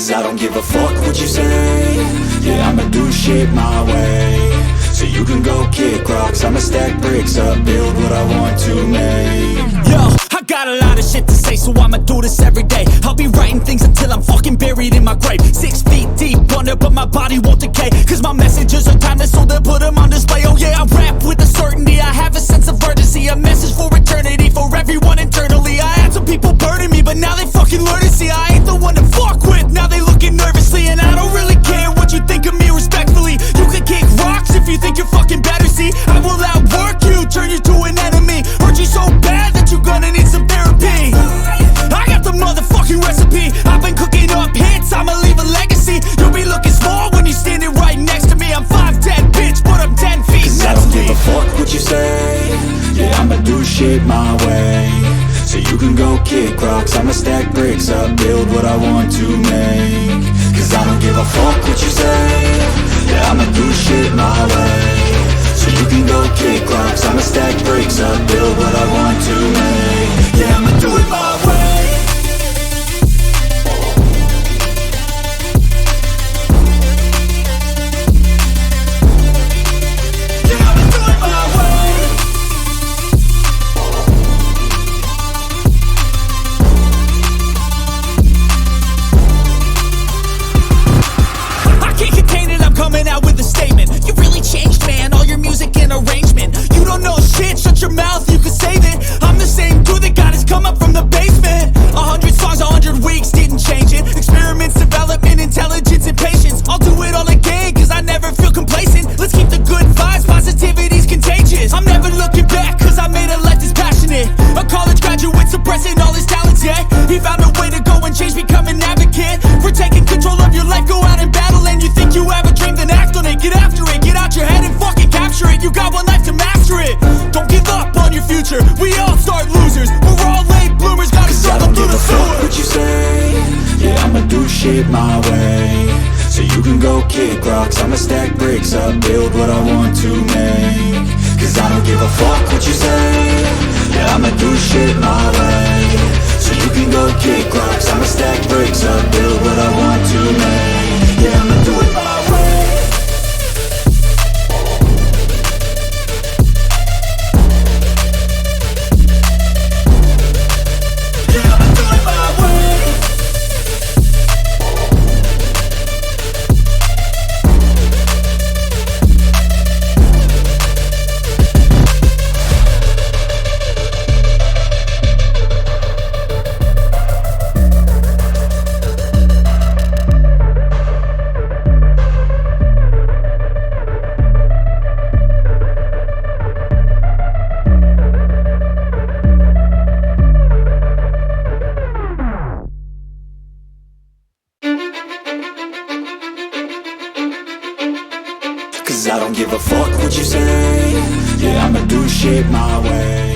Cause I don't give a fuck what you say. Yeah, I'ma do shit my way. So you can go kick rocks, I'ma stack bricks up, build what I want to make. Yo, I got a lot of shit to say, so I'ma do this every day. I'll be writing things until I'm fucking buried in my grave. 6 feet deep under, but my body won't decay. Cause my messages are timeless, so they'll put them on display. Oh yeah, I rap with a certainty, I have a sense of urgency. A message for eternity, for everyone internally. I had some people burning me, but now they fucking learn to see I ain't the one to fuck with, now they looking nervously. And I don't really care what you think of me respectfully. You can kick rocks if you think you're fucking better, see. I will outwork you, turn you to an enemy. Hurt you so bad that you're gonna need some therapy. I got the motherfucking recipe. I've been cooking up hits, I'ma leave a legacy. You'll be looking small when you're standing right next to me. I'm 5'10", bitch, but I'm 10 feet. Cause I don't give a fuck what you say. Yeah, I'ma do shit my way. So you can go kick rocks, I'ma stack bricks up, build what I want to make. Cause I don't give a fuck what you say. Yeah, I'ma do shit my way. So you can go kick rocks, I'ma stack bricks up, build what I want to make. Yeah, I'ma do it my way. Yeah, I'ma do it my way. I can't contain it, I'm coming out with a statement. You really changed, man, all your music and arrangement. You don't know shit, shut your mouth, you can save it. I'm the same dude that got his come up from the basement. 100 songs, 100 weeks, didn't change it. Experiments, development, intelligence, and patience. I'll do it all again, cause I never feel complacent. Let's keep the good vibes, positivity's contagious. I'm never looking back, cause I made a life that's passionate. A college graduate suppressing all his talents, yeah. He found a way to go and change, become an advocate. For taking control of your life, go out and battle. And you think you have a dream, then act on it. Get after it, get out your head and fucking capture it. You got one life to master it. Don't give up on your future, we all start losers. We're all late bloomers, gotta struggle through the sewer. What you say? Yeah, I'ma do shit my way. So you can go kick rocks, I'ma stack bricks up, build what I want to make. Cause I don't give a fuck what you say. Yeah, I'ma do shit my way. So you can go kick rocks, I'ma stack bricks up, build what I want to make. Yeah, I'ma do it my way. Yeah, I'ma do it my way. Cause I don't give a fuck what you say. Yeah, I'ma do shit my way.